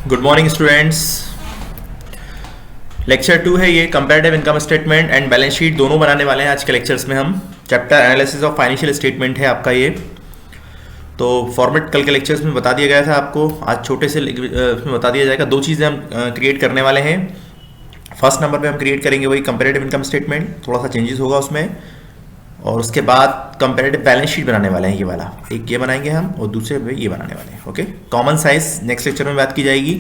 Good morning students. Lecture 2 है ये, comparative income statement and balance sheet दोनों बनाने वाले हैं आज के लेक्चर्स में हम। Chapter analysis of financial statement है आपका ये। तो फॉर्मेट कल के लेक्चर्स में बता दिया गया था आपको, आज छोटे से इसमें बता दिया जाएगा। दो चीज़ें हम क्रिएट करने वाले हैं। फर्स्ट नंबर पे हम क्रिएट करेंगे वही कंपैरेटिव इनकम स्टेटमेंट, थोड़ा सा चेंजेस होगा उसमें, और उसके बाद कंपैरेटिव बैलेंस शीट बनाने वाले हैं ये वाला। एक ये बनाएंगे हम और दूसरे पे ये बनाने वाले हैं। Okay, common size next lecture में बात की जाएगी।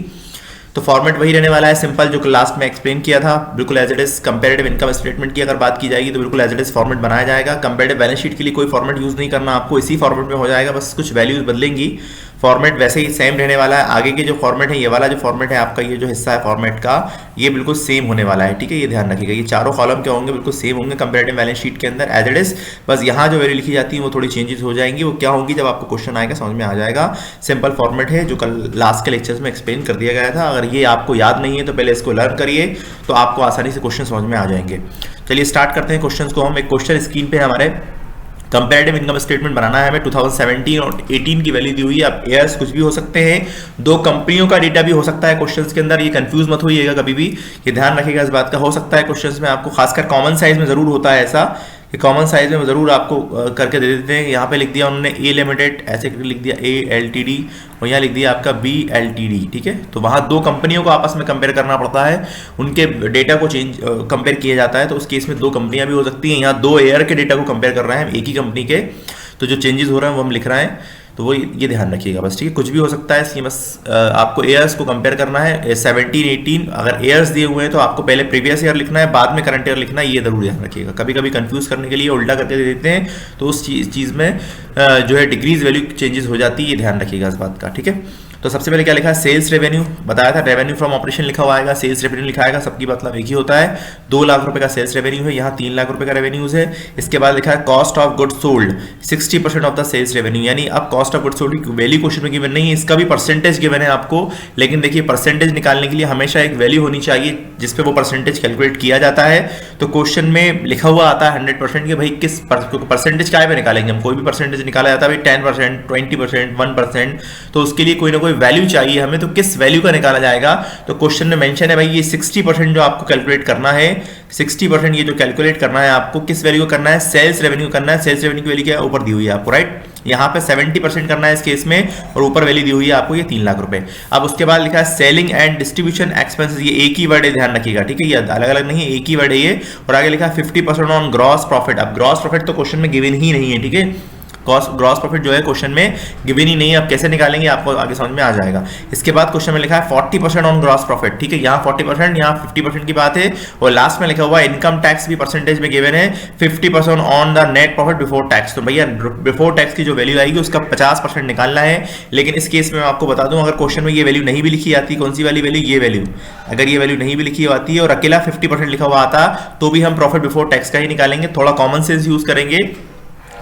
तो फॉर्मेट वही रहने वाला है, सिंपल, जो लास्ट में एक्सप्लेन किया था, बिल्कुल as it is. Comparative income statement की अगर बात की जाएगी तो बिल्कुल एज इट इज फॉर्मेट बनाया जाएगा। कंपैरेटिव बैलेंस शीट के लिए कोई फॉर्मेट यूज नहीं करना आपको, इसी फॉर्मेट में हो जाएगा, बस कुछ वैल्यूज बदलेंगी। फॉर्मेट वैसे ही सेम रहने वाला है। आगे के जो फॉर्मेट है, ये वाला जो फॉर्मेट है आपका, ये जो हिस्सा है फॉर्मेट का, ये बिल्कुल सेम होने वाला है। ठीक है, ये ध्यान रखिएगा, ये चारों कॉलम क्या होंगे, बिल्कुल सेम होंगे कंपैरेटिव बैलेंस शीट के अंदर एज इट इज। बस यहाँ जो वैल्यू लिखी जाती है वो थोड़ी चेंजेस हो जाएंगी। वो क्या होंगी, जब आपको क्वेश्चन आएगा समझ में आ जाएगा। सिंपल फॉर्मेट है जो कल लास्ट के लेक्चर्स में एक्सप्लेन कर दिया गया था। अगर ये आपको याद नहीं है तो पहले इसको लर्न करिए, तो आपको आसानी से क्वेश्चन समझ में आ जाएंगे। चलिए स्टार्ट करते हैं क्वेश्चन को हम। एक क्वेश्चन स्क्रीन पे हमारे कंपैरेटिव इनकम स्टेटमेंट बनाना है हमें। 2017 और 18 की वैल्यू दी हुई है। अब ईयर्स कुछ भी हो सकते हैं, दो कंपनियों का डेटा भी हो सकता है क्वेश्चंस के अंदर। ये कंफ्यूज मत होइएगा कभी भी, ये ध्यान रखिएगा इस बात का। हो सकता है क्वेश्चंस में आपको, खासकर कॉमन साइज में जरूर होता है ऐसा कि कॉमन साइज में जरूर आपको करके दे देते हैं। यहाँ पे लिख दिया उन्होंने ए लिमिटेड, ऐसे लिख दिया ए LTD, और यहाँ लिख दिया आपका B LTD। ठीक है, तो वहाँ दो कंपनियों को आपस में कंपेयर करना पड़ता है, उनके डेटा को कंपेयर किया जाता है। तो उस केस में दो कंपनियां भी हो सकती हैं। यहाँ दो एयर के डेटा को कंपेयर कर रहे हैं हम, एक ही कंपनी के। तो जो चेंजेस हो रहे हैं वो हम लिख रहे हैं, तो वो ये ध्यान रखिएगा बस। ठीक है, कुछ भी हो सकता है इसकी, बस आपको एयर्स को कंपेयर करना है। 17 18 अगर एयर्स दिए हुए हैं तो आपको पहले प्रीवियस ईयर लिखना है, बाद में करंट ईयर लिखना है, ये जरूर ध्यान रखिएगा। कभी कभी कंफ्यूज करने के लिए उल्टा करके दे देते हैं, तो उस चीज़ में जो है डिक्रीज वैल्यू चेंजेस हो जाती है, ये ध्यान रखिएगा इस बात का। ठीक है, तो सबसे पहले क्या लिखा है, सेल्स रेवेन्यू बताया था, रेवेन्यू फ्रॉम ऑपरेशन लिखा हुआ आएगा, सेल्स रेवेन्यू लिखा आएगा, सबकी मतलब एक ही होता है। 2 लाख रुपए का सेल्स रेवेन्यू है, यहाँ 3 लाख रुपए का रेवेन्यूज है। इसके बाद लिखा है cost of goods sold 60% of the sales revenue, यानी अब कॉस्ट ऑफ गुड्स सोल्ड की वैल्यू क्वेश्चन में गिवन नहीं है, इसका भी परसेंटेज गिवन है आपको। लेकिन देखिए, परसेंटेज निकालने के लिए हमेशा एक वैल्यू होनी चाहिए जिसपे वो परसेंटेज कैलकुलेट किया जाता है। तो क्वेश्चन में लिखा हुआ आता है 100% के भाई किस परसेंटेज क्या पे निकालेंगे हम। कोई भी परसेंटेज निकाला जाता है भाई 10%, 20%, 1%, तो उसके लिए कोई ना कोई वैल्यू चाहिए हमें। तो किस वैल्यू का निकाला जाएगा, तो क्वेश्चन में मेंशन है भाई ये 60% जो आपको कैलकुलेट करना है। 60% ये जो कैलकुलेट करना है आपको, किस वैल्यू का करना है, सेल्स रेवेन्यू करना है। सेल्स रेवेन्यू की वैल्यू क्या है, ऊपर दी हुई है आपको, राइट। यहाँ पे 70% करना है इस केस में, और ऊपर वैल्यू दी हुई है आपको ये 3 लाख रुपए। अब उसके बाद लिखा है सेलिंग एंड डिस्ट्रीब्यूशन एक्सपेंसेस, ये एक ही वर्ड है, ध्यान रखिएगा। ठीक है, ये अलग अलग नहीं है, एक ही वर्ड है ये। और आगे लिखा है 50% ऑन ग्रॉस प्रॉफिट। अब ग्रॉस प्रॉफिट तो क्वेश्चन में गिवन ही नहीं है। ठीक है, ग्रॉस प्रॉफिट जो है क्वेश्चन में गिवन ही नहीं है। अब कैसे निकालेंगे आपको आगे समझ में आ जाएगा। इसके बाद क्वेश्चन में लिखा है 40% ऑन ग्रॉस प्रॉफिट। ठीक है, यहाँ 40%, यहाँ 50% की बात है। और लास्ट में लिखा हुआ इनकम टैक्स भी परसेंटेज में गिवन है, 50% on the net profit before tax. तो भैया बिफोर टैक्स की जो वैल्यू आएगी उसका 50% निकालना है। लेकिन इस केस में मैं आपको बता दूं, अगर क्वेश्चन में ये वैल्यू नहीं भी लिखी आती, कौन सी वाली वैल्यू, ये वैल्यू, अगर ये वैल्यू नहीं भी लिखी आती है और अकेला 50% लिखा हुआ आता, तो भी हम प्रॉफिट बिफोर टैक्स का ही निकालेंगे। थोड़ा कॉमन सेंस यूज करेंगे,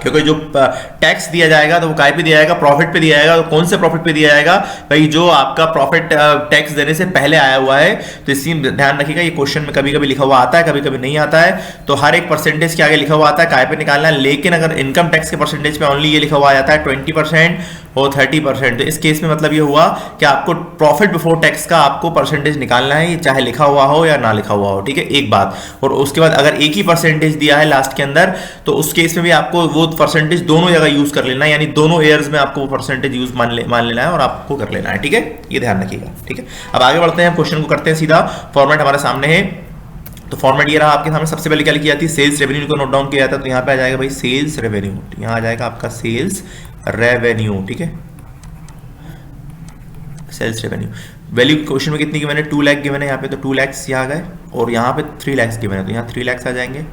क्योंकि जो टैक्स दिया जाएगा तो वो काय पे दिया जाएगा, प्रॉफिट पे दिया जाएगा। तो कौन से प्रॉफिट पे दिया जाएगा भाई, जो आपका प्रॉफिट टैक्स देने से पहले आया हुआ है। तो इसी ध्यान रखिएगा, ये क्वेश्चन में कभी कभी लिखा हुआ आता है, कभी कभी नहीं आता है। तो हर एक परसेंटेज के आगे लिखा हुआ आता है काय पे निकालना है। लेकिन अगर इनकम टैक्स के परसेंटेज पे ओनली ये लिखा हुआ आ जाता है 20% और 30%, तो इस केस में मतलब ये हुआ कि आपको प्रॉफिट बिफोर टैक्स का आपको परसेंटेज निकालना है, चाहे लिखा हुआ हो या ना लिखा हुआ हो। ठीक है, एक बात। और उसके बाद अगर एक ही परसेंटेज दिया है लास्ट के अंदर, तो उस केस में भी आपको वो परसेंटेज दोनों जगह यूज कर लेना है, यानी दोनों एयर्स में आपको वो परसेंटेज यूज मान लेना है और आपको कर लेना है। ठीक है, ये ध्यान रखिएगा। ठीक है, अब आगे बढ़ते हैं, क्वेश्चन को करते हैं सीधा। फॉर्मेट हमारे सामने है, तो फॉर्मेट ये रहा आपके सामने। सबसे पहले क्या लिखी जाती है, सेल्स रेवेन्यू को नोट डाउन किया जाता है। तो यहाँ पे आ जाएगा भाई सेल्स रेवेन्यू, यहाँ आ जाएगा आपका सेल्स रेवेन्यू। ठीक है, सेल्स रेवेन्यू वैल्यू क्वेश्चन में कितनी गिवन है, 2 लाख गिवन है यहाँ पे, तो 2 लाख यहाँ गए, और यहाँ पे 3 लाख गिवन है, तो यहाँ 3 लाख आ जाएंगे।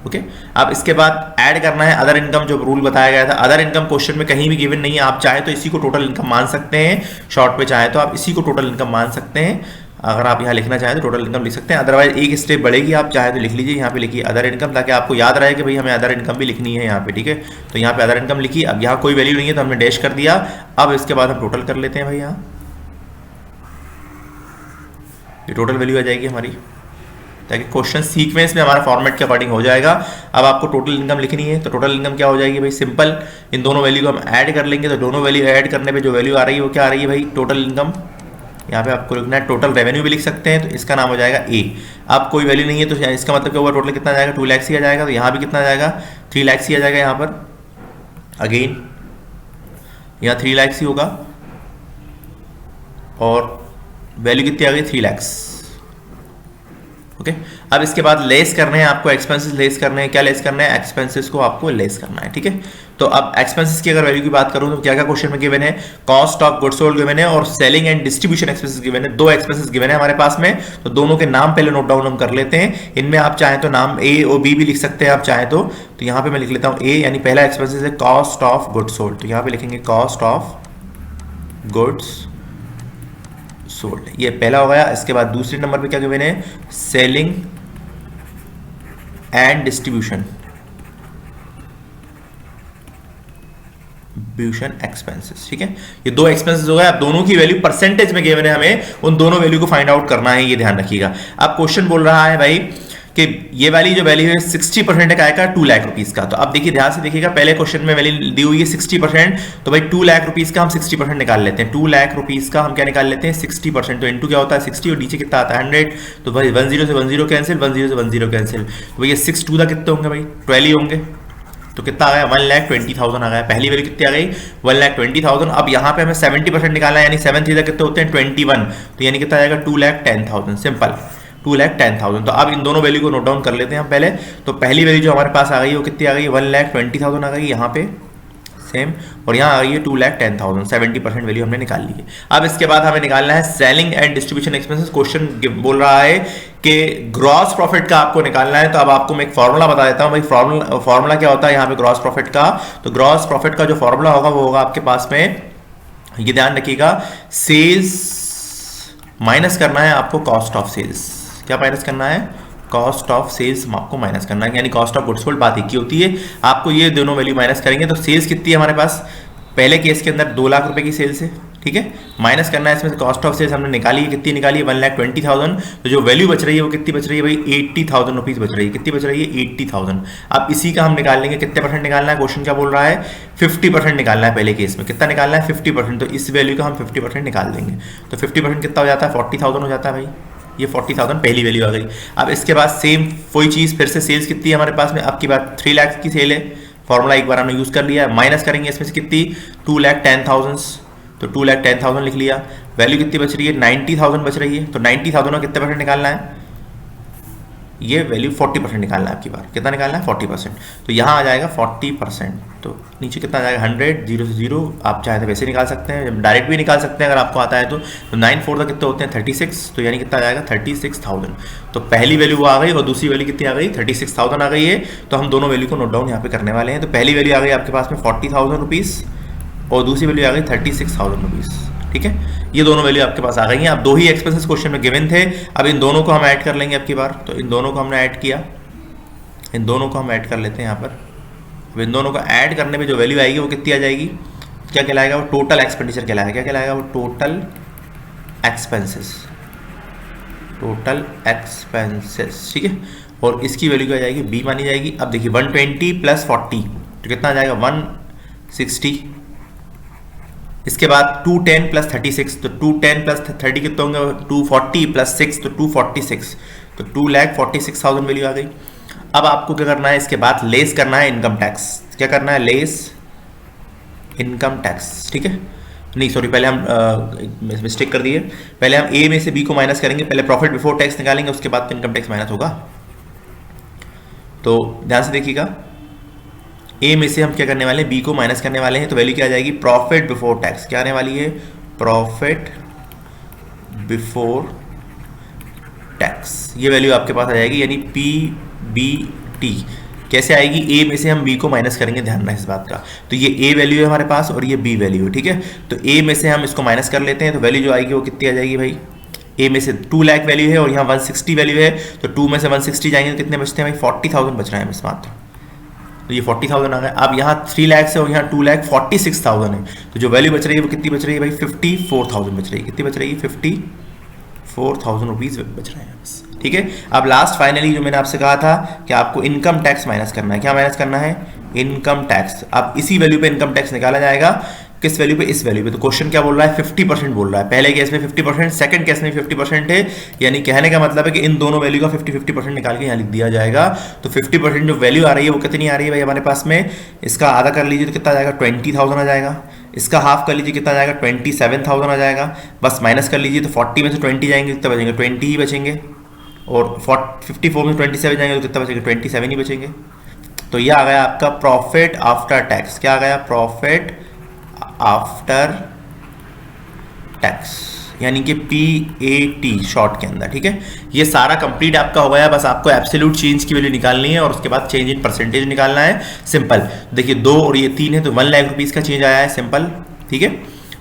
ओके, अब इसके बाद ऐड करना है अदर इनकम, जो रूल बताया गया था। अदर इनकम क्वेश्चन में कहीं भी गिवन नहीं है, आप चाहे तो इसी को टोटल इनकम मान सकते हैं। शॉर्ट पे चाहे तो आप इसी को टोटल इनकम मान सकते हैं। अगर आप यहाँ लिखना चाहें तो टोटल इनकम लिख सकते हैं, अदरवाइज एक स्टेप बढ़ेगी, आप चाहे तो लिख लीजिए। यहाँ पे लिखिए अदर इनकम, ताकि आपको याद रहे कि भाई हमें अदर इनकम भी लिखनी है यहाँ पे। ठीक है, तो यहाँ पे अदर इनकम लिखी। अब यहाँ कोई वैल्यू नहीं है तो हमने डैश कर दिया। अब इसके बाद हम टोटल कर लेते हैं भाई, यहाँ ये टोटल वैल्यू आ जाएगी हमारी, ताकि क्वेश्चन सीक्वेंस में हमारा फॉर्मेट के अकॉर्डिंग हो जाएगा। अब आपको टोटल इनकम लिखनी है, तो टोटल इनकम क्या हो जाएगी भाई, सिंपल, इन दोनों वैल्यू को हम ऐड कर लेंगे। तो दोनों वैल्यू ऐड करने पे जो वैल्यू आ रही है वो क्या आ रही है भाई, टोटल इनकम यहाँ पे आपको लिखना है टोटल रेवेन्यू भी लिख सकते हैं, तो इसका नाम हो जाएगा ए। अब कोई वैल्यू नहीं है तो इसका मतलब क्या होगा, टोटल कितना जाएगा 2 लाख ही आ जाएगा, तो यहाँ भी कितना जाएगा 3 लाख ही आ जाएगा। यहाँ पर अगेन यहाँ 3 लाख ही होगा और वैल्यू कितनी आ गई 3 लाख। ओके, अब इसके बाद लेस करने हैं आपको, एक्सपेंसेस लेस करने हैं। क्या लेस करना है, एक्सपेंसेस को आपको लेस करना है। ठीक है, तो अब एक्सपेंसेस की अगर वैल्यू की बात करूं तो क्या क्या क्वेश्चन में गिवन है, cost of goods sold given है और selling and distribution expenses given है। 2 एक्सपेंसेस गिवन है हमारे पास में, तो दोनों के नाम पहले नोट डाउन हम कर लेते हैं। इनमें आप चाहें तो नाम ए और बी भी लिख सकते हैं आप चाहें तो यहाँ पे मैं लिख लेता हूँ ए, यानी पहला एक्सपेंसेस है कॉस्ट ऑफ गुड्स सोल्ड, तो यहाँ पे लिखेंगे कॉस्ट ऑफ गुड्स सोल्ड, ये पहला हो गया। इसके बाद दूसरे नंबर पे क्या गिवन है, सेलिंग एंड डिस्ट्रीब्यूशन एक्सपेंसेस। ठीक है, ये 2 एक्सपेंसेस हो गए। अब दोनों की वैल्यू परसेंटेज में गिवन है, हमें उन दोनों वैल्यू को फाइंड आउट करना है, ये ध्यान रखिएगा। अब क्वेश्चन बोल रहा है भाई कि ये वाली जो वैल्यू है 60% का आएगा 2 लाख रुपीस का। तो अब देखिए ध्यान से देखिएगा, पहले क्वेश्चन में वैल्यू दी हुई है 60%, तो भाई 2 लाख रुपीस का हम 60% निकाल लेते हैं। 2 लाख रुपीस का हम क्या निकाल लेते हैं 60%, तो इनटू क्या होता है 60 और नीचे कितना आता है 100, तो भाई 10 से 10 कैंसिल, 10 से 10 कैंसिल, तो भैया 6 2 कितने होंगे भाई 12 ही होंगे, तो कितना आ गया 1,20,000 आ गया। पहली वैल्यू कितनी आ गई 1,20,000। अब यहाँ पे हमें 70% निकालना है, यानी 7 3 कितने होते हैं 21, तो यानी कितना आएगा 2,10,000, सिंपल 2,10,000। तो अब इन दोनों वैल्यू को नोट डाउन कर लेते हैं हम पहले। तो पहली वैल्यू जो हमारे पास आ गई वो कितनी आ गई 1,20,000 आ गई यहाँ पे सेम, और यहाँ आ गई है 2,10,000, 70% वैल्यू हमने निकाल ली है। अब इसके बाद हमें निकालना है selling and distribution expenses. Question बोल रहा है कि ग्रॉस प्रॉफिट का आपको निकालना है, तो अब आपको मैं एक फॉर्मूला बता देता हूँ भाई। फॉर्मूला क्या होता है यहाँ पे ग्रॉस प्रॉफिट का, तो ग्रॉस प्रॉफिट का जो फॉर्मूला होगा वो होगा आपके पास में, ये ध्यान रखिएगा, सेल्स माइनस करना है आपको कॉस्ट ऑफ सेल्स। क्या माइनस करना है, कॉस्ट ऑफ सेल्स आपको माइनस करना है, यानी कॉस्ट ऑफ गुड्स सोल्ड बात एक ही होती है। आपको ये दोनों वैल्यू माइनस करेंगे तो सेल्स कितनी है हमारे पास, पहले केस के अंदर 2 लाख रुपए की सेल्स है। ठीक है, माइनस करना है इसमें से कॉस्ट ऑफ सेल्स हमने निकाली है, कितनी निकाली है 1,20,000, तो जो वैल्यू बच रही है वो कितनी बच रही है भाई 80,000 रुपीज बच रही है। कितनी बच रही है 80,000। अब इसी का हम निकाल लेंगे, कितने परसेंट निकालना है, क्वेश्चन क्या बोल रहा है 50% निकालना है। पहले केस में कितना निकालना है 50%, तो इस वैल्यू का हम 50% निकाल देंगे, तो 50% कितना हो जाता है 40,000 हो जाता है भाई, ये 40,000 पहली वैल्यू आ गई। अब इसके बाद सेम वही चीज़ फिर से सेल्स कितनी है हमारे पास में, अब की बात 3 लाख की सेल है, फॉर्मूला एक बार हमने यूज़ कर लिया है, माइनस करेंगे इसमें से कितनी 2,10,000, तो 2,10,000 लिख लिया। वैल्यू कितनी बच रही है 90,000 बच रही है, तो 90,000 का कितने परसेंट निकालना है, ये वैल्यू 40% निकालना है आपकी बार, कितना निकालना है 40%, तो यहाँ आ जाएगा 40%, तो नीचे कितना आ जाएगा 100, 0 से 0, आप चाहे तो वैसे निकाल सकते हैं, डायरेक्ट भी निकाल सकते हैं अगर आपको आता है तो 9 4 कितने होते हैं 36, तो यानी कितना आ जाएगा 36,000। तो पहली वैल्यू वो आ गई और दूसरी वैल्यू कितनी आ गई 36,000 आ गई है। तो हम दोनों वैल्यू को नोट डाउन यहाँ पे करने वाले हैं। तो पहली वैल्यू आ गई आपके पास में 40,000 रुपीज़ और दूसरी वैल्यू आ गई 36,000 रुपीज़। ठीक है, ये दोनों वैल्यू आपके पास आ गई हैं। अब 2 ही एक्सपेंसेस क्वेश्चन में गिवन थे, अब इन दोनों को हम ऐड कर लेंगे अब की बार। तो इन दोनों को हमने ऐड किया, इन दोनों को हम ऐड कर लेते हैं यहाँ पर। अब इन दोनों को ऐड करने पे जो वैल्यू आएगी वो कितनी आ जाएगी, क्या कहलाएगा वो टोटल एक्सपेंडिचर कहलाएगा। क्या कहलाएगा वो टोटल एक्सपेंसेस, टोटल एक्सपेंसेस। ठीक है, और इसकी वैल्यू क्या आ जाएगी बी मानी जाएगी। अब देखिए 120 + 40 तो कितना आ जाएगा 160। इसके बाद 210 + 36, तो 210 + 30 कितने होंगे 240 + 6 तो 246, तो 2,46,000 वैल्यू आ गई। अब आपको क्या करना है, इसके बाद लेस करना है इनकम टैक्स। क्या करना है, लेस इनकम टैक्स। ठीक है, नहीं सॉरी, पहले हम मिस्टेक कर दिए, पहले हम ए में से बी को माइनस करेंगे, पहले प्रॉफिट बिफोर टैक्स निकालेंगे, उसके बाद तो इनकम टैक्स माइनस होगा। तो ध्यान से देखिएगा, ए में से हम क्या करने वाले हैं बी को माइनस करने वाले हैं, तो वैल्यू क्या आ जाएगी प्रॉफिट बिफोर टैक्स। क्या आने वाली है प्रॉफिट बिफोर टैक्स, ये वैल्यू आपके पास आ जाएगी, यानी PBT। कैसे आएगी, ए में से हम बी को माइनस करेंगे, ध्यान रहे इस बात का। तो ये ए वैल्यू है हमारे पास और ये बी वैल्यू है। ठीक है, तो ए में से हम इसको माइनस कर लेते हैं, तो वैल्यू जो आएगी वो कितनी आ जाएगी भाई, ए में से 2 लाख वैल्यू है और यहाँ 160 वैल्यू है, तो 2 में से 160 जाएंगे तो कितने बचते हैं भाई 40,000 बच रहे हैं बस मात्र, तो ये 40,000 आ गए। अब यहाँ 3 लाख से और यहाँ 2,46,000 है, तो जो वैल्यू बच रही है वो कितनी बच रही है भाई 54,000 बच रही है। कितनी बच रही है 54,000 रुपीज़ बच रहे हैं बस। ठीक है, अब लास्ट फाइनली जो मैंने आपसे कहा था कि आपको इनकम टैक्स माइनस करना है। क्या माइनस करना है, इनकम टैक्स। अब इसी वैल्यू पे इनकम टैक्स निकाला जाएगा, किस वैल्यू पे? इस वैल्यू पे। तो क्वेश्चन क्या बोल रहा है? 50% बोल रहा है। पहले केस में 50%, सेकंड केस में 50% है, यानी कहने का मतलब है कि इन दोनों वैल्यू का 50-50% निकाल के यहाँ लिख दिया जाएगा। तो 50% जो वैल्यू आ रही है वो कितनी आ रही है भाई हमारे पास में? इसका आधा कर लीजिए तो कितना आ जाएगा? 20,000 आ जाएगा। इसका हाफ कर लीजिए कितना आ जाएगा? 27,000 आ जाएगा। बस माइनस कर लीजिए तो 40 में से 20 जाएंगे, कितना बचेंगे? 20 ही बचेंगे। और 54 में 27 जाएंगे तो कितना बचेगा? 27 ही बचेंगे। तो ये आ गया आपका प्रॉफिट आफ्टर टैक्स। क्या आ गया? प्रॉफिट आफ्टर टैक्स, यानी कि PAT शॉर्ट के अंदर। ठीक है, ये सारा कंप्लीट आपका हो गया। बस आपको एब्सोल्यूट चेंज की वैल्यू निकालनी है और उसके बाद चेंज इन परसेंटेज निकालना है। सिंपल। देखिए 2 और ये 3 है तो 1 लाख रुपीज़ का चेंज आया है। सिंपल। ठीक है,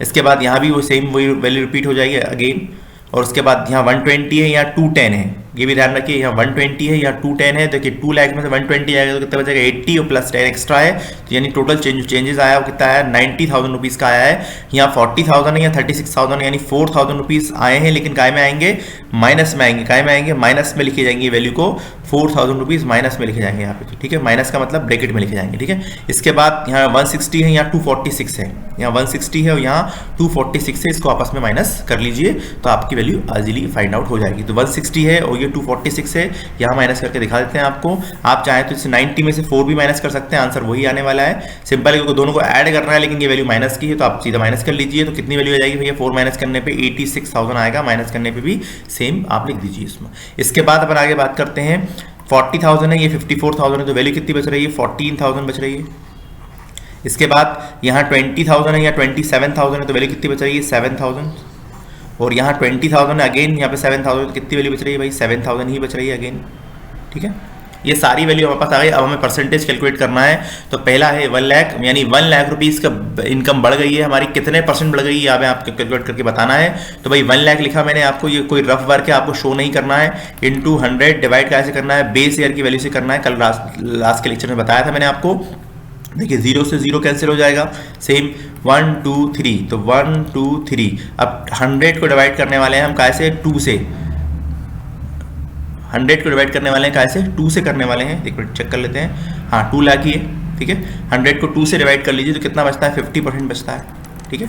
इसके बाद यहाँ भी वो सेम वही वैल्यू रिपीट हो जाएगी अगेन। और उसके बाद यहाँ 120 है या 210 है, ये भी ध्यान रखिए। यहाँ 120 है या 210 है। देखिए 2 लाख में से 120 आएगा तो कितना बचेगा? 80 और प्लस 10 एक्स्ट्रा है, तो यानी टोटल चेंजेस आया वो कितना आया? 90,000 रुपीज़ का आया है। यहाँ 40,000 है या 36,000 यानी 4,000 रुपीज़ आए हैं, लेकिन काय में आएंगे? माइनस में आएंगे। काय में आएंगे? माइनस में लिखे जाएंगे वैल्यू को। 4,000 रुपीज़ माइनस में लिखे जाएंगे यहाँ पे। ठीक है, माइनस का मतलब ब्रैकेट में लिखे जाएंगे। ठीक है, इसके बाद यहाँ 160 है या 246 है। यहाँ 160 है और यहाँ 246 है, इसको आपस में माइनस कर लीजिए तो आपकी वैल्यू इजीली फाइंड आउट हो जाएगी। तो 160 है और ये 246 है, यहाँ माइनस करके दिखा देते हैं आपको। आप चाहें तो इसे 90 में से 4 भी माइनस कर सकते हैं, आंसर वही आने वाला है। सिंपल है, क्योंकि दोनों को ऐड करना है, लेकिन ये वैल्यू माइनस की है तो आप सीधा माइनस कर लीजिए। तो कितनी वैल्यू आ जाएगी भैया? 4 माइनस करने पे 86,000 आएगा, माइनस करने पे भी सेम आप लिख दीजिए इसमें। इसके बाद अपन आगे बात करते हैं। 40,000 है, ये 54,000 है, तो वैल्यू कितनी बच रही है? 14,000 बच रही है। इसके बाद यहाँ 20,000 है या 27,000 है, तो वैल्यू कितनी बच रही है? 7,000। और यहाँ 20,000 है, अगेन यहाँ पे 7,000, तो कितनी वैल्यू बच रही है भाई? 7,000 ही बच रही है अगेन। ठीक है, ये सारी वैल्यू हमारे पास आ गई। अब हमें परसेंटेज कैलकुलेट करना है। तो पहला है 1 लाख, यानी 1 लाख रुपीज़ का इनकम बढ़ गई है हमारी। कितने परसेंट बढ़ गई है यहाँ पे आपको कैलकुलेट करके बताना है। तो भाई 1 लाख लिखा मैंने आपको, ये कोई रफ वर्क है, आपको शो नहीं करना है। इंटू 100 डिवाइड कैसे करना है? बेस ईयर की वैल्यू से करना है। कल लास्ट के लेक्चर में बताया था मैंने आपको। देखिए 0 से 0 कैंसिल हो जाएगा। सेम 1 2 3, तो 1 2 3। अब 100 को डिवाइड करने वाले हैं हम कैसे? 2 से। 100 को डिवाइड करने वाले हैं कैसे? 2 से करने वाले हैं। एक मिनट चेक कर लेते हैं। हाँ 2 लाख ही है। ठीक है, 100 को 2 से डिवाइड कर लीजिए तो कितना बचता है? 50% बचता है। ठीक है,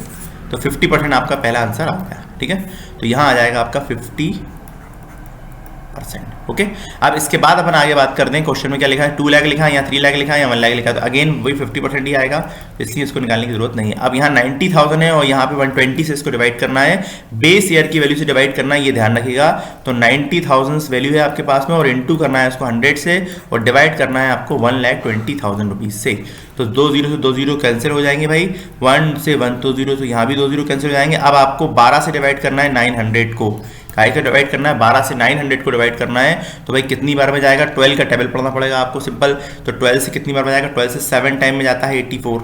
तो 50% आपका पहला आंसर आ गया। ठीक है, तो यहाँ आ जाएगा आपका 50%। ओके, अब इसके बाद अपन आगे बात करते हैं। क्वेश्चन में क्या लिखा है? 2 लाख लिखा है या 3 लाख लिखा है या 1 लाख लिखा है, तो अगेन वही 50% ही आएगा, इसलिए इसको निकालने की जरूरत नहीं है। अब यहाँ 90,000 है और यहाँ पे 120 से इसको डिवाइड करना है, बेस ईयर की वैल्यू से डिवाइड करना है, ये ध्यान रखिएगा। तो 90,000 वैल्यू है आपके पास में और इंटू करना है उसको 100 से और डिवाइड करना है आपको 1,20,000 रुपीज़ से। तो 2 0 से 2 0 कैंसिल हो जाएंगे भाई। 1 से 1 तो 0, तो यहाँ भी 2 0 कैंसिल हो जाएंगे। अब आपको 12 से डिवाइड करना है 900 को। काय को डिवाइड करना है? 12 से 900 को डिवाइड करना है। तो भाई कितनी बार में जाएगा? 12 का टेबल पढ़ना पड़ेगा आपको सिंपल। तो 12 से कितनी बार में जाएगा? 12 से 7 टाइम में जाता है 84।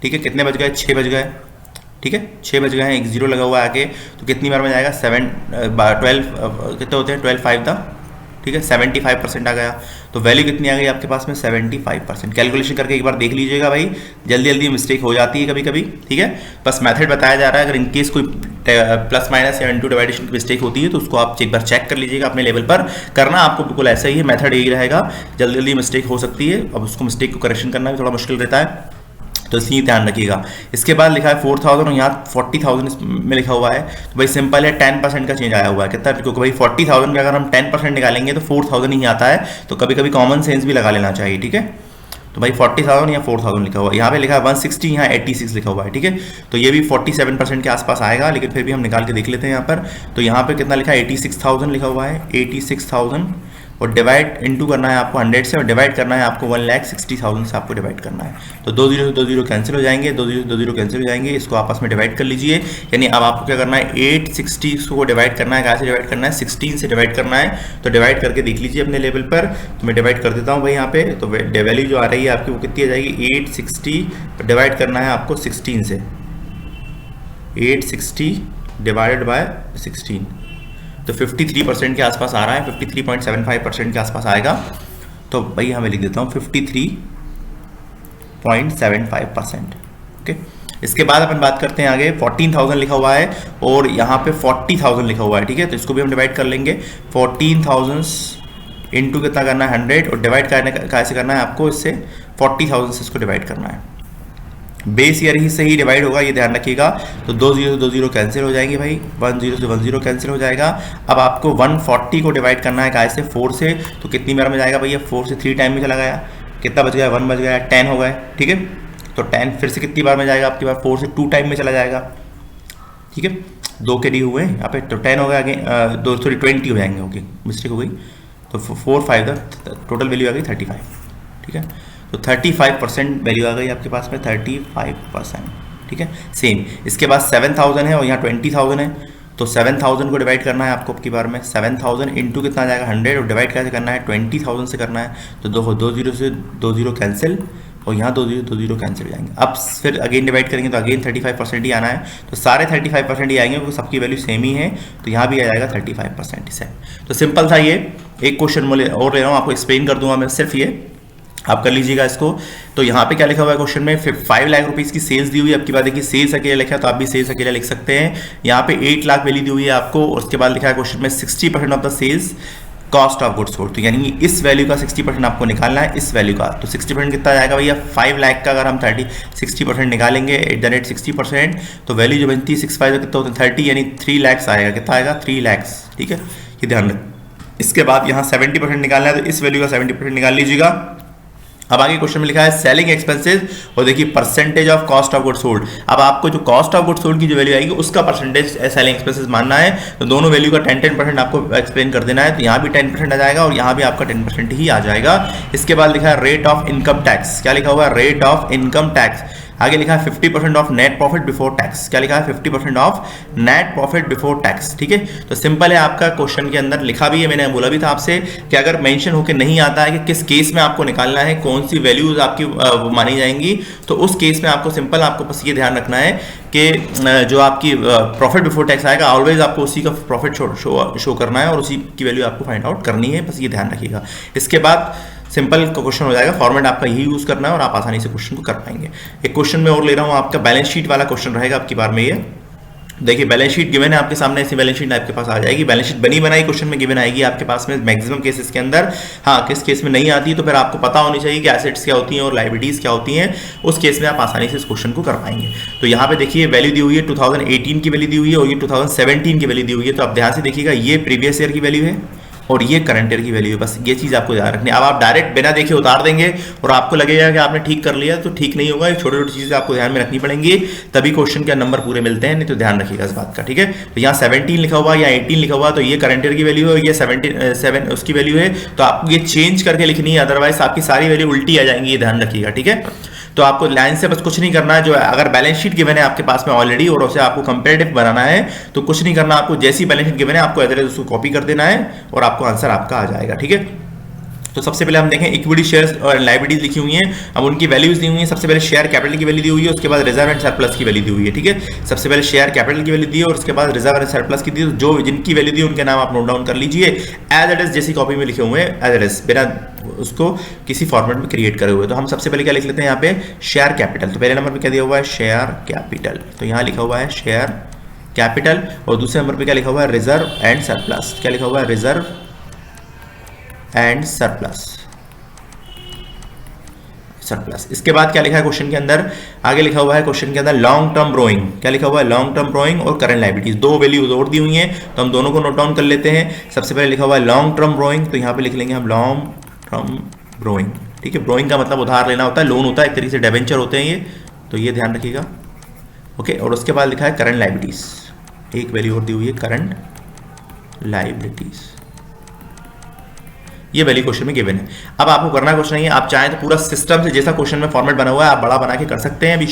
ठीक है, कितने बज गए? 6 बज गए। ठीक है, 6 बज गए हैं, एक 0 लगा हुआ है आगे, तो कितनी बार में जाएगा? 12 कितने होते हैं? 12 5 था। ठीक है, 75% आ गया। तो वैल्यू कितनी आ गई आपके पास में? 75%। कैलकुलेशन करके एक बार देख लीजिएगा भाई, जल्दी जल्दी मिस्टेक हो जाती है कभी कभी। ठीक है, बस मेथड बताया जा रहा है। अगर इनकेस कोई प्लस माइनस या इनटू डिवाइडेशन की मिस्टेक होती है तो उसको आप एक बार चेक कर लीजिएगा अपने लेवल पर। करना आपको बिल्कुल ऐसा ही है, मेथड यही रहेगा। जल्दी जल्दी मिस्टेक हो सकती है, अब उसको मिस्टेक को करेक्शन करना भी थोड़ा मुश्किल रहता है, तो इसलिए ध्यान रखिएगा। इसके बाद लिखा है 4,000 और यहाँ 40,000 में लिखा हुआ है। तो भाई सिंपल है, 10% का चेंज आया हुआ है। कितना? क्योंकि भाई 40,000 में अगर हम 10% निकालेंगे तो 4,000 ही आता है, तो कभी कभी कॉमन सेंस भी लगा लेना चाहिए। ठीक है, तो भाई 40,000 या 4,000 लिखा हुआ है। यहाँ पे लिखा है 160, यहाँ 86 लिखा हुआ है। ठीक है, तो ये भी 47% के आसपास आएगा, लेकिन फिर भी हम निकाल के देख लेते हैं यहाँ पर। तो यहाँ पे कितना लिखा है? 86,000 लिखा हुआ है, 86,000 और डिवाइड इनटू करना है आपको 100 से और डिवाइड करना है आपको 1,60,000 से आपको डिवाइड करना है। तो 2 0 से 2 0 कैंसिल हो जाएंगे, 2 0 से 2 0 कैंसिल हो जाएंगे, इसको आपस में डिवाइड कर लीजिए। यानी अब आपको क्या करना है? 860 को डिवाइड करना है। कैसे डिवाइड करना है? 16 से डिवाइड करना है। तो डिवाइड करके देख लीजिए अपने लेवल पर। तो मैं डिवाइड कर देता हूँ भाई यहाँ पे। तो वैल्यू जो आ रही है आपकी वो कितनी आ जाएगी? 860 डिवाइड करना है आपको 16 से। 860 डिवाइडेड बाय 16, तो 53% के आसपास आ रहा है, 53.75% के आसपास आएगा। तो भाई हमें लिख देता हूँ 53.75%। ओके, इसके बाद अपन बात करते हैं आगे। 14,000 लिखा हुआ है और यहाँ पे 40,000 लिखा हुआ है। ठीक है, तो इसको भी हम डिवाइड कर लेंगे। 14,000 इंटू कितना करना है? 100 और डिवाइड करने कैसे करना है आपको? इससे 40,000 से इसको डिवाइड करना है। बेस ईयर ही से ही डिवाइड होगा, ये ध्यान रखिएगा। तो 2 0 से 2 0 कैंसिल हो जाएंगे भाई, 1 0 से 1 0 कैंसिल हो जाएगा। अब आपको 140 को डिवाइड करना है काय से, 4 से, तो कितनी बार में जाएगा भैया, 4 से 3 टाइम में चला गया, कितना बच गया, 1 बच गया, 10 हो गए, ठीक है। तो 10 फिर से कितनी बार में जाएगा आपके पास, 4 से 2 टाइम में चला जाएगा, ठीक है। 2 के डी हुए यहाँ पे, तो 10 हो गया आगे, 2 सॉरी 20 हो जाएंगे, ओके मिस्टेक हो गई। तो 4 5 टोटल वैल्यू आ गई 35, ठीक है। तो 35% वैल्यू आ गई आपके पास में, 35%, ठीक है। सेम इसके बाद 7000 है और यहाँ 20000 है, तो 7000 को डिवाइड करना है आपको अब की बार में, 7000 इंटू कितना आ जाएगा 100, और डिवाइड कैसे करना है 20000 से करना है। तो 2 0 से 2 0 कैंसिल, और यहाँ 2 0 कैंसिल हो जाएंगे। अब फिर अगेन डिवाइड करेंगे तो अगेन 35% ही आना है, तो सारे 35% ही आएंगे क्योंकि सबकी वैल्यू सेम ही है, तो यहाँ भी आ जाएगा 35% से। तो सिंपल था ये। एक क्वेश्चन और ले रहा हूँ, आपको एक्सप्लेन कर दूंगा मैं, सिर्फ ये आप कर लीजिएगा इसको। तो यहाँ पे क्या लिखा हुआ है क्वेश्चन में, 5 लाख रुपीज़ की सेल्स दी हुई है। अब की बात देखिए, सेल्स अकेले लिखा है तो आप भी सेल्स अकेले लिख सकते हैं। यहाँ पे 8 लाख वैल्यू दी हुई है आपको, और उसके बाद लिखा है क्वेश्चन में 60% of the sales cost of goods sold, तो यानी इस वैल्यू का 60% आपको निकालना है, इस वैल्यू का। तो 60% कितना जाएगा भैया, 5 लाख का अगर हम 60% निकालेंगे एट द रेट 60%, तो वैल्यू जो बनती है 6 5 कितना होता है 30, यानी 3 लाख आएगा। कितना आएगा 3 लाख, ठीक है, ये ध्यान रख। इसके बाद यहाँ 70% निकालना है, तो इस वैल्यू का 70% निकाल लीजिएगा। अब आगे क्वेश्चन में लिखा है सेलिंग एक्सपेंसेस, और देखिए percentage of cost of goods sold. अब आपको जो कॉस्ट ऑफ गुड्स सोल्ड की जो वैल्यू आएगी उसका परसेंटेज सेलिंग एक्सपेंसेस मानना है, तो दोनों वैल्यू का 10% आपको एक्सप्लेन कर देना है। तो यहाँ भी 10% आ जाएगा और यहाँ भी आपका 10% ही आ जाएगा। इसके बाद लिखा है रेट ऑफ इनकम टैक्स, क्या लिखा हुआ है, रेट ऑफ इनकम टैक्स। आगे लिखा है 50% of net profit before tax, क्या लिखा है 50% of net profit before tax, ठीक है। तो सिंपल है आपका, क्वेश्चन के अंदर लिखा भी है, मैंने बोला भी था आपसे कि अगर मेंशन होकर नहीं आता है कि किस केस में आपको निकालना है, कौन सी वैल्यूज आपकी मानी जाएंगी, तो उस केस में आपको सिंपल आपको बस ये ध्यान रखना है कि जो आपकी प्रॉफिट बिफोर टैक्स आएगा ऑलवेज आपको उसी का प्रॉफिट शो करना है और उसी की वैल्यू आपको फाइंड आउट करनी है, बस ये ध्यान रखिएगा। इसके बाद सिंपल क्वेश्चन हो जाएगा, फॉर्मेट आपका यही यूज करना है और आप आसानी से क्वेश्चन को कर पाएंगे। एक क्वेश्चन में और ले रहा हूं आपका, बैलेंस शीट वाला क्वेश्चन रहेगा आपकी बार में। ये देखिए बैलेंस शीट गिवन है आपके सामने, ऐसी बैलेंस शीट आपके पास आ जाएगी। बैलेंस शीट बनी बनाई क्वेश्चन में गिवन आएगी आपके पास में मैक्सिमम केसेस के अंदर। हाँ, किस केस में नहीं आती है तो फिर आपको पता होनी चाहिए कि एसेट्स क्या होती हैं और लायबिलिटीज क्या होती हैं, उस केस में आप आसानी से इस क्वेश्चन को कर पाएंगे। तो यहाँ पे देखिए वैल्यू दी हुई है 2018 की वैल्यू दी हुई है और ये 2017 की वैल्यू दी हुई है। तो आप ध्यान से देखिएगा, ये प्रीवियस ईयर की वैल्यू है और ये करंट ईयर की वैल्यू है, बस ये चीज़ आपको ध्यान रखनी है। अब आप डायरेक्ट बिना देखे उतार देंगे और आपको लगेगा कि आपने ठीक कर लिया, तो ठीक नहीं होगा। ये छोटी छोटी चीज़ें आपको ध्यान में रखनी पड़ेंगी, तभी क्वेश्चन के नंबर पूरे मिलते हैं, नहीं तो ध्यान रखिएगा इस बात का, ठीक है। तो यहाँ 17 लिखा हुआ या 18 लिखा हुआ, तो ये करंट ईयर की वैल्यू है, ये 7 उसकी वैल्यू है। तो आपको ये चेंज करके लिखनी है, अदरवाइज आपकी सारी वैल्यू उल्टी आ जाएंगी, ये ध्यान रखिएगा, ठीक है। तो आपको लाइन से बस कुछ नहीं करना है, जो अगर बैलेंस शीट गिवन है आपके पास में ऑलरेडी और उसे आपको कंपैरेटिव बनाना है तो कुछ नहीं करना, आपको जैसी बैलेंस शीट गिवन है आपको एज उसको कॉपी कर देना है और आपको आंसर आपका आ जाएगा, ठीक है। तो सबसे पहले हम देखें इक्विटी शेयर्स और लायबिलिटीज लिखी हुई हैं, अब उनकी वैल्यूज दी हुई हैं। सबसे पहले शेयर कैपिटल की वैल्यू दी हुई है, उसके बाद रिजर्व एंड सरप्लस की वैल्यू दी हुई है, ठीक है। सबसे पहले शेयर कैपिटल की वैल्यू दी है और उसके बाद रिजर्व एंड सरप्लस की दी, जो जिनकी वैल्यू दी उनके नाम आप नोट डाउन कर लीजिए एज इट इज, जैसी कॉपी में लिखे हुए हैं एज इट इज, बिना उसको किसी फॉर्मेट में क्रिएट करे हुए। तो हम सबसे पहले क्या लिख लेते हैं यहाँ पे, शेयर कैपिटल। तो पहले नंबर पे क्या दिया हुआ है, शेयर कैपिटल, तो यहाँ लिखा हुआ है शेयर कैपिटल। और दूसरे नंबर पे क्या लिखा हुआ है, रिजर्व एंड सरप्लस। क्या लिखा हुआ है, रिजर्व एंड सरप्लस। इसके बाद क्या लिखा है क्वेश्चन के अंदर, आगे लिखा हुआ है क्वेश्चन के अंदर लॉन्ग टर्म ब्रोइंग। क्या लिखा हुआ है, लॉन्ग टर्म ब्रोइंग और करंट लायबिलिटीज, दो वैल्यूज और दी हुई हैं, तो हम दोनों को नोट डाउन कर लेते हैं। सबसे पहले लिखा हुआ है लॉन्ग टर्म ब्रोइंग, तो यहाँ पे लिख लेंगे हम लॉन्ग टर्म ब्रोइंग, ठीक है। ब्रोइंग का मतलब उधार लेना होता है, लोन होता है, एक तरीके से डिबेंचर होते हैं ये, तो ये ध्यान रखिएगा, ओके। और उसके बाद लिखा है करंट लायबिलिटीज, एक वैल्यू और दी हुई है करंट लायबिलिटीज, ये वैल्यू क्वेश्चन में गिवन है। अब आपको करना कुछ नहीं है, आप चाहें तो पूरा सिस्टम से जैसा क्वेश्चन में फॉर्मेट बना हुआ है आप बड़ा बना के कर सकते हैं। अभी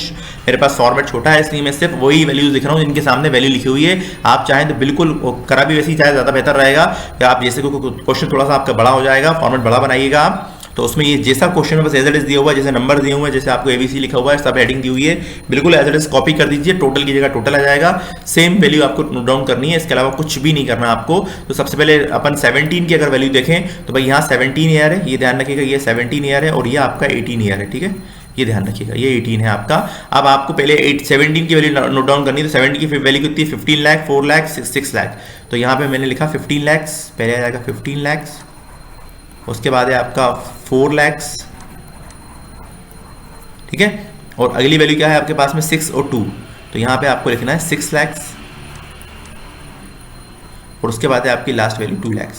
मेरे पास फॉर्मेट छोटा है इसलिए मैं सिर्फ वही वैल्यूज लिख रहा हूँ जिनके सामने वैल्यू लिखी हुई है। आप चाहें तो बिल्कुल करा भी वैसे ही चाहे ज़्यादा बेहतर रहेगा कि आप जैसे क्वेश्चन थोड़ा सा आपका बड़ा हो जाएगा, फॉर्मेट बड़ा बनाइएगा आप, तो उसमें ये जैसा क्वेश्चन में बस एज इट इज दिया हुआ है, जैसे नंबर दिए हुए हैं, जैसे आपको एबीसी लिखा हुआ है, सब हेडिंग दी हुई है, बिल्कुल एज इट इज कॉपी कर दीजिए। टोटल की जगह टोटल आ जाएगा, सेम वैल्यू आपको नोट डाउन करनी है, इसके अलावा कुछ भी नहीं करना आपको। तो सबसे पहले अपन 17 की अगर वैल्यू देखें तो भाई यहाँ 17 ईयर है, ये ध्यान रखिएगा, ये 17 ईयर है और ये आपका 18 ईयर है, ठीक है, ये ध्यान रखिएगा, ये 18 है आपका। अब आपको पहले 17 की वैल्यू नोट डाउन करनी है, तो 70 की वैल्यू कितनी है, 15 लाख, 4 लाख, 6 लाख। तो यहाँ पे मैंने लिखा 15 लाख, पहले आ जाएगा 15 लाख, उसके बाद है आपका 4 लाख, ठीक है, और अगली वैल्यू क्या है आपके पास में 6 और 2, तो यहाँ पे आपको लिखना है 6 लाख और उसके बाद है आपकी लास्ट वैल्यू 2 लाख।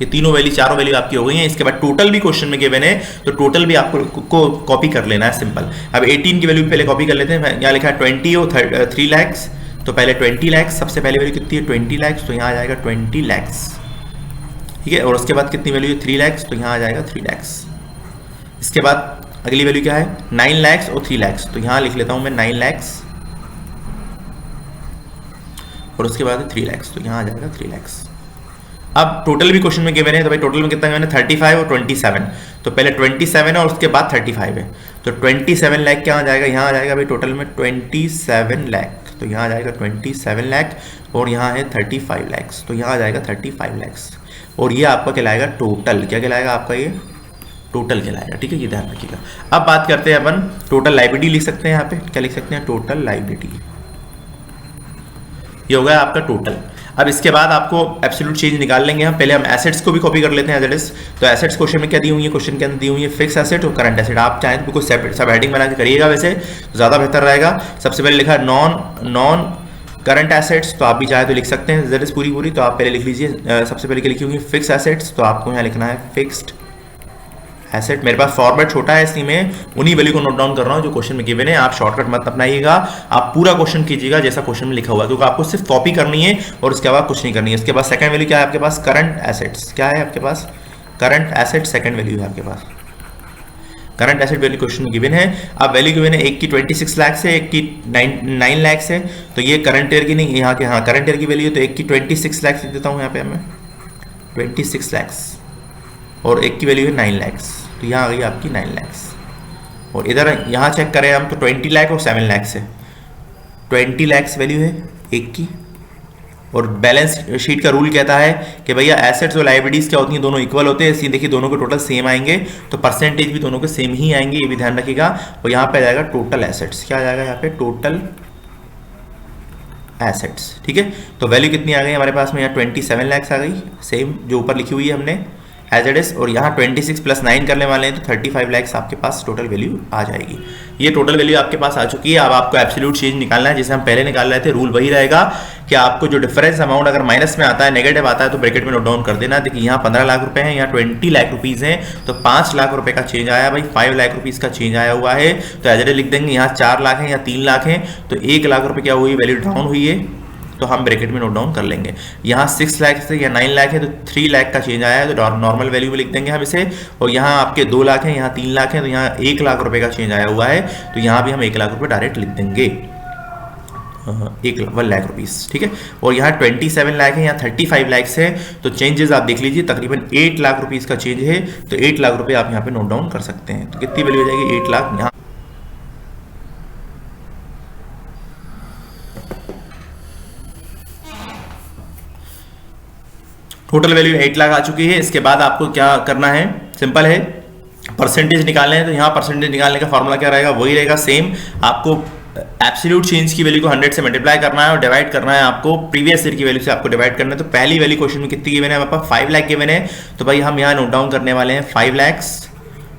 ये तीनों वैल्यू, चारों वैल्यू आपकी हो गई हैं। इसके बाद टोटल भी क्वेश्चन में गिवन है, तो टोटल भी आपको को कॉपी कर लेना है सिंपल। अब 18 की वैल्यू पहले कॉपी कर लेते हैं। यहाँ लिखा है 20 और 3 लाख, तो पहले 20 लाख, सबसे पहले वैल्यू कितनी है 20 लाख, तो यहाँ आ जाएगा 20 लाख, ठीक है। और उसके बाद कितनी वैल्यू है 3 लाख, तो यहाँ आ जाएगा 3 लाख। इसके बाद अगली वैल्यू क्या है 9 लाख और 3 लाख, तो यहाँ लिख लेता हूँ मैं 9 लाख और उसके बाद 3 लाख, तो यहाँ आ जाएगा 3 लाख। अब टोटल भी क्वेश्चन में गिवन है, तो भाई टोटल में कितना गिवन है 35 और 27, तो पहले 27 है और उसके बाद 35 है, तो 27 लाख क्या आ जाएगा, यहाँ आ जाएगा भाई टोटल में 27 लाख, तो यहाँ आ जाएगा 27 लाख और यहाँ है 35 लाख, तो यहाँ आ जाएगा 35 लाख। और ये आपका कहलाएगा टोटल, क्या कहलाएगा आपका ये टोटल कहलाएगा, ठीक है, ये ध्यान रखिएगा। अब बात करते हैं अपन टोटल लायबिलिटी लिख सकते हैं, यहाँ पे क्या लिख सकते हैं टोटल लायबिलिटी, ये हो गया आपका टोटल। अब इसके बाद आपको एब्सोल्यूट चेंज निकाल लेंगे हम। पहले हम एसेट्स को भी कॉपी कर लेते हैं एज इट इज। तो एसेट्स क्वेश्चन में क्या दी हुई है, क्वेश्चन के अंदर दी हुई है फिक्स एसेट और करंट एसेट। आप चाहें तो कुछ सब हेडिंग बना के करिएगा, वैसे तो ज़्यादा बेहतर रहेगा। सबसे पहले लिखा है नॉन करंट एसेट्स, तो आप भी चाहे तो लिख सकते हैं एज इट इज पूरी, तो आप पहले लिख लीजिए। सबसे पहले क्या लिखी होंगी फिक्स एसेट्स, तो आपको यहाँ लिखना है फिक्स्ड एसेट। मेरे पास फॉर्मेट छोटा है, इसी में उन्हीं वैल्यू को नोट डाउन कर रहा हूँ जो क्वेश्चन में गिवन है। आप शॉर्टकट मत अपनाइएगा, आप पूरा क्वेश्चन कीजिएगा जैसा क्वेश्चन में लिखा हुआ है, क्योंकि आपको सिर्फ कॉपी करनी है और उसके बाद कुछ नहीं करनी है। इसके बाद सेकंड वैल्यू क्या है आपके पास करंट एसेट्स, क्या है आपके पास करंट एसेट, सेकंड वैल्यू है आपके पास करंट एसेट वैल्यू क्वेश्चन में गिवन है। अब वैल्यू गिवन है, एक की 26 लाख से, एक की 9 लाख से, तो ये करंट ईयर की नहीं, यहाँ के हाँ करंट ईयर की वैल्यू है, तो एक की 26 लाख से देता हूँ यहाँ पे मैं 26 लाख और एक की वैल्यू है 9 लाख, तो यहाँ आ गई आपकी 9 लाख। और इधर यहाँ चेक करें हम तो 20 लाख और 7 लाख से 20 लाख वैल्यू है एक की। और बैलेंस शीट का रूल कहता है कि भैया एसेट्स और लायबिलिटीज क्या होती हैं, दोनों इक्वल होते हैं, इसलिए देखिए दोनों के टोटल सेम आएंगे, तो परसेंटेज भी दोनों के सेम ही आएंगे, ये भी ध्यान रखिएगा। और यहाँ पे आ जाएगा टोटल एसेट्स, क्या आ जाएगा यहाँ पे टोटल एसेट्स, ठीक है। तो वैल्यू कितनी आ गई हमारे पास में, यहाँ 27 लाख आ गई, सेम जो ऊपर लिखी हुई है हमने एज इट इज। और यहाँ 26 + 9 करने वाले हैं, तो 35 लाख आपके पास टोटल वैल्यू आ जाएगी। ये टोटल वैल्यू आपके पास आ चुकी है। अब आपको एब्सोल्यूट चेंज निकालना है, जैसे हम पहले निकाल रहे थे। रूल वही रहेगा कि आपको जो डिफरेंस अमाउंट अगर माइनस में आता है, नेगेटिव आता है, तो ब्रैकेट में नोट डाउन कर देना। देखिए यहाँ 15 लाख रुपए हैं, यहाँ 20 लाख रुपीज़ हैं, तो 5 लाख रुपए का चेंज आया भाई, 5 लाख रुपीज़ का चेंज आया हुआ है, तो एज इट इज लिख देंगे। यहाँ 4 लाख है, यहाँ 3 लाख है, तो 1 लाख रुपए क्या हुई, वैल्यू डाउन हुई है, तो हम ब्रैकेट में नोट डाउन कर लेंगे। यहाँ 6 लाख से या 9 लाख है, तो 3 लाख का चेंज आया है, तो नॉर्मल वैल्यू में लिख देंगे हम इसे। और यहाँ आपके 2 लाख हैं, यहाँ 3 लाख हैं, तो यहाँ 1 लाख रुपए का चेंज आया हुआ है, तो यहाँ भी हम 1 लाख रुपए डायरेक्ट लिख देंगे, 1 लाख रुपीज़, ठीक है। और यहाँ 27 लाख है, यहाँ 35 लाख है, तो चेंजेस आप देख लीजिए, तकरीबन 8 लाख रुपीज़ का चेंज है, तो 8 लाख रुपए आप यहाँ पे नोट डाउन कर सकते हैं। तो कितनी वैल्यू हो जाएगी 8 लाख, यहाँ टोटल वैल्यू 8 लाख आ चुकी है। इसके बाद आपको क्या करना है, सिंपल है, परसेंटेज निकालने हैं। तो यहाँ परसेंटेज निकालने का फॉर्मूला क्या रहेगा, वही रहेगा सेम। आपको एब्सोल्यूट चेंज की वैल्यू को 100 से मल्टीप्लाई करना है और डिवाइड करना है आपको प्रीवियस ईयर की वैल्यू से आपको डिवाइड करना है। तो पहली वैल्यू क्वेश्चन में कितनी गिवन है, हमारे पास 5 लाख गिवन है, तो भाई हम यहाँ नोट डाउन करने वाले हैं 5 लाख,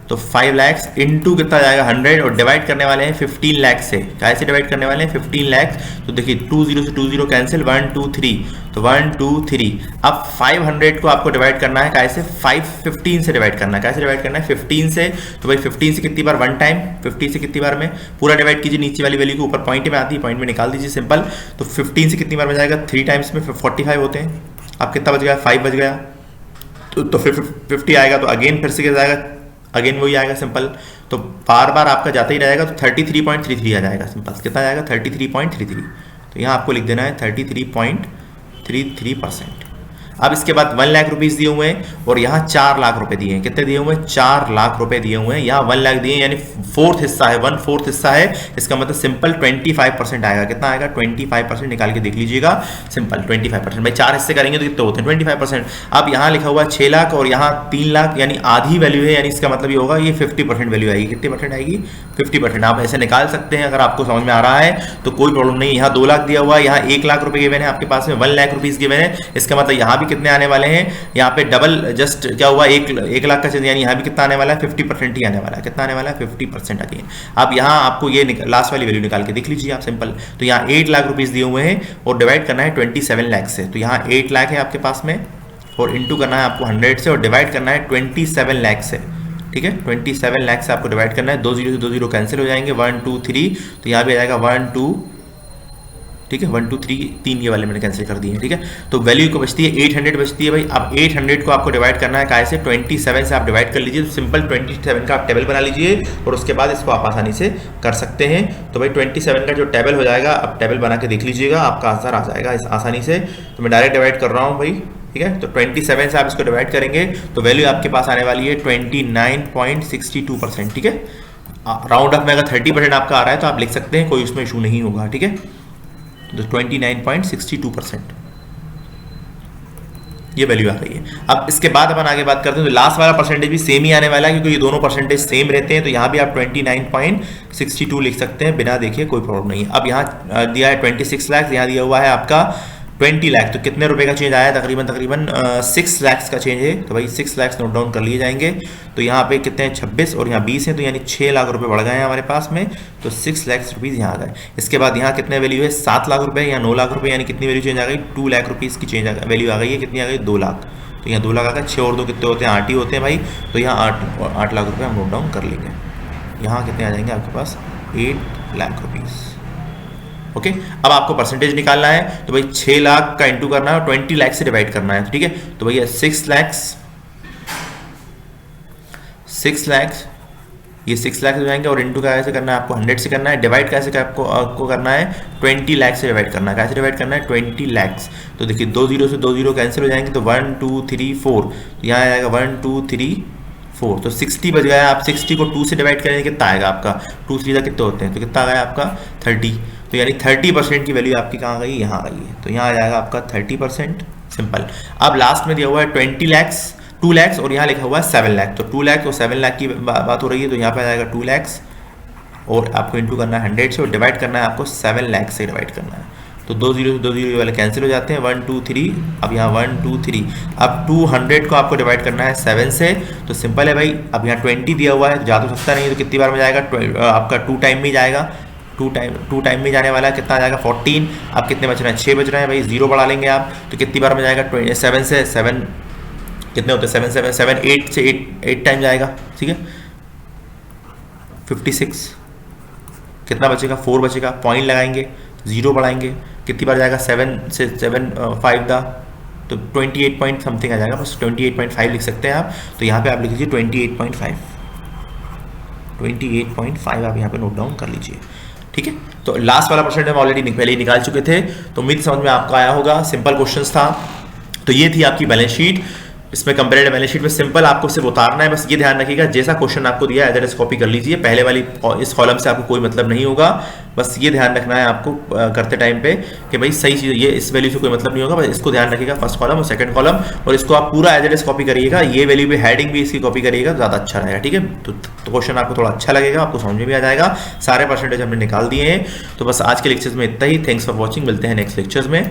तो 5 लाख इंटू कितना जाएगा 100 और डिवाइड करने वाले हैं 15 लाख से। कैसे डिवाइड करने वाले हैं 15 लाख, तो देखिए 20 से 20 कैंसिल, 1 2 3, तो 1 2 3। अब 500 को आपको डिवाइड करना है कैसे, 515 से डिवाइड करना है। कैसे डिवाइड करना है 15 से, तो भाई 15 से कितनी बार, 1 टाइम, 50 से कितनी बार में पूरा डिवाइड कीजिए। नीचे वाली वैल्यू को ऊपर पॉइंट में आती है, पॉइंट में निकाल दीजिए सिंपल। तो 15 से कितनी बार में जाएगा, 3 टाइम्स में 45 होते हैं। अब कितना बच गया, 5 बच गया, तो फिर 50 आएगा, तो अगेन फिर से क्या जाएगा, अगेन वही आएगा सिंपल। तो बार बार आपका जाता ही रहेगा, तो 33.33 आ जाएगा सिंपल। कितना आएगा 33.33, तो यहाँ आपको लिख देना है 33.33%। अब इसके बाद 1 लाख रुपीज़ दिए हुए हैं और यहाँ 4 लाख रुपए दिए हैं। कितने दिए हुए हैं, 4 लाख रुपए दिए हुए हैं। यहाँ 1 लाख दिए, यानी 4th हिस्सा है, 1/4 हिस्सा है। इसका मतलब सिंपल 25% आएगा। कितना आएगा 25%, निकाल के देख लीजिएगा सिंपल 25%। भाई 4 हिस्से करेंगे तो कितने होते हैं 25%। अब यहाँ लिखा हुआ है 6 लाख और यहाँ 3 लाख, यानी आधी वैल्यू है, यानी इसका मतलब ये होगा ये 50% वैल्यू आएगी। कितनी परसेंट आएगी 50%। आप ऐसे निकाल सकते हैं, अगर आपको समझ में आ रहा है तो कोई प्रॉब्लम नहीं। यहाँ 2 लाख दिया हुआ है, यहाँ 1 लाख रुपए गिवन है आपके पास में, 1 लाख रुपीज़ गिवन है। इसका मतलब यहाँ भी भी कितने आने वाले हैं, यहाँ पे डबल जस्ट क्या हुआ, 1 लाख का चेंज, यानी यहाँ भी कितना आने वाला है 50% ही आने वाला है। कितना आने वाला है 50% अगेन। अब यहाँ आपको ये लास्ट वाली वैल्यू निकाल के देख लीजिए आप सिंपल। तो यहाँ 8 लाख रुपीज़ दिए हुए हैं और डिवाइड करना है 27 लाख से। तो यहाँ 8 लाख है आपके पास में और इंटू करना है आपको 100 से और डिवाइड करना है 27 लाख से। ठीक है, 27 लाख से आपको डिवाइड करना है। 2 जीरो से 2 जीरो कैंसिल हो जाएंगे, 1 2 3, तो यहाँ भी आ जाएगा 1 2, ठीक है 1 2 3, 3 ये वाले मैंने कैंसिल कर दिए हैं। ठीक है, तो वैल्यू को बचती है 800 बचती है भाई। अब 800 को आपको डिवाइड करना है काय से, 27 से आप डिवाइड कर लीजिए। तो सिंपल 27 का आप टेबल बना लीजिए और उसके बाद इसको आप आसानी से कर सकते हैं। तो भाई 27 का जो टेबल हो जाएगा, अब टेबल बना के देख लीजिएगा, आपका आंसर आ जाएगा इस आसानी से। तो मैं डायरेक्ट डिवाइड कर रहा हूँ भाई। ठीक है, तो 27 से आप इसको डिवाइड करेंगे तो वैल्यू आपके पास आने वाली है 29.62%। ठीक है, राउंड ऑफ में अगर 30% आपका आ रहा है तो आप लिख सकते हैं, कोई उसमें इशू नहीं होगा। ठीक है, तो 29.62% ये वैल्यू आ गई है। अब इसके बाद अपन आगे बात करते हैं, तो लास्ट वाला परसेंटेज भी सेम ही आने वाला है क्योंकि ये दोनों परसेंटेज सेम रहते हैं। तो यहाँ भी आप 29.62 लिख सकते हैं, बिना देखिए कोई प्रॉब्लम नहीं है। अब यहाँ दिया है 26 लाख, यहाँ दिया हुआ है आपका 20 लाख, तो कितने रुपए का चेंज आया है, तकरीबन 6 लाख का चेंज है। तो भाई 6 लाख नोट डाउन कर लिए जाएंगे। तो यहाँ पे कितने हैं 26 और यहाँ 20 हैं, तो यानी 6 लाख रुपए बढ़ गए हैं हमारे पास में। तो 6 लाख रुपीज़ यहाँ आ गए। इसके बाद यहाँ कितने वैल्यू है 7 लाख रुपए या 9 लाख रुपए, यानी कितनी वैल्यू चेंज आ गई 2 लाख रुपीज़ की चेंज वैल्यू आ गई है। कितनी आ गई 2 लाख, तो यहाँ 2 लाख आ गए। 6 और 2 कितने होते हैं 8 ही होते हैं भाई। तो यहाँ 8 लाख रुपये हम नोट डाउन कर लेंगे। यहाँ कितने आ जाएंगे आपके पास 8 लाख रुपीज़। ओके, अब आपको परसेंटेज निकालना है। तो भाई 6 लाख का इंटू करना है और 20 लाख से डिवाइड करना है। ठीक है, तो भैया 6 लाख ये 6 लाख हो जाएंगे और इंटू कैसे करना है आपको 100 से करना है। डिवाइड कैसे आपको करना है 20 लाख से डिवाइड करना है। कैसे डिवाइड करना है 20 लाख। तो देखिए 2 जीरो से 2 जीरो कैंसिल हो जाएंगे, तो 1 2 3 4, तो यहाँ आएगा 1 2 3 4, तो 60 बच गया। आप 60 को 2 से डिवाइड करेंगे कितना आएगा आपका 2 3 कितने होते हैं, तो कितना आ गया आपका 30। तो यानी 30% की वैल्यू आपकी कहाँ गई, यहाँ गई है। तो यहाँ आ जाएगा आपका 30%, सिंपल। अब लास्ट में दिया हुआ है 2 लाख और यहाँ लिखा हुआ है 7 लाख। तो 2 लाख और 7 लाख की बात हो रही है, तो यहाँ पे आ जाएगा 2 लाख और आपको इंटू करना है 100 से और डिवाइड करना है आपको 7 लाख से डिवाइड करना है। तो 2 जीरो से 2 जीरो वाले कैंसिल हो जाते हैं, 1 2 3, अब यहाँ 1 2 3। अब 200 को आपको डिवाइड करना है 7 से, तो सिंपल है भाई। अब यहाँ 20 दिया हुआ है, जा तो सकता नहीं है, तो कितनी बार में जाएगा आपका 2 टाइम में जाएगा, 2 टाइम में जाने वाला है। कितना आ जाएगा 14। अब कितने बच रहे हैं 6 बच रहे हैं भाई, 0 बढ़ा लेंगे आप, तो कितनी बार में जाएगा 7 से 7 कितने होते हैं 7 8 से 8 टाइम जाएगा। ठीक है, 56। कितना बचेगा 4 बचेगा, पॉइंट लगाएंगे, 0 बढ़ाएंगे, कितनी बार जाएगा 7 से 7 5 दा, तो 28 पॉइंट समथिंग आ जाएगा, बस 28.5 लिख सकते हैं आप। तो यहाँ पे आप लिख लीजिए 28.5 आप यहाँ पे नोट डाउन कर लीजिए। ठीक है, तो लास्ट वाला परसेंट हम ऑलरेडी पहले ही निकाल चुके थे, तो उम्मीद समझ में आपको आया होगा। सिंपल क्वेश्चंस था। तो ये थी आपकी बैलेंस शीट। इसमें कंपेरेटिव बैलेंस शीट में सिंपल आपको सिर्फ उतारना है, बस ये ध्यान रखिएगा जैसा क्वेश्चन आपको दिया है एज कॉपी कर लीजिए। पहले वाली इस कॉलम से आपको कोई मतलब नहीं होगा, बस ये ध्यान रखना है आपको करते टाइम पे कि भाई सही चीज़ ये इस वैल्यू से कोई मतलब नहीं होगा, बस इसको ध्यान रखिएगा फर्स्ट कॉलम और सेकंड कॉलम, और इसको आप पूरा एज कॉपी करिएगा। ये वैल्यू भी हेडिंग भी इसकी कॉपी करिएगा, ज़्यादा अच्छा रहेगा। ठीक है, तो क्वेश्चन आपको थोड़ा अच्छा लगेगा, आपको समझ में भी आ जाएगा। सारे परसेंटेज हमने निकाल दिए हैं। तो बस आज के लेक्चर्स में इतना ही। थैंक्स फॉर वॉचिंग, मिलते हैं नेक्स्ट लेक्चर्स में।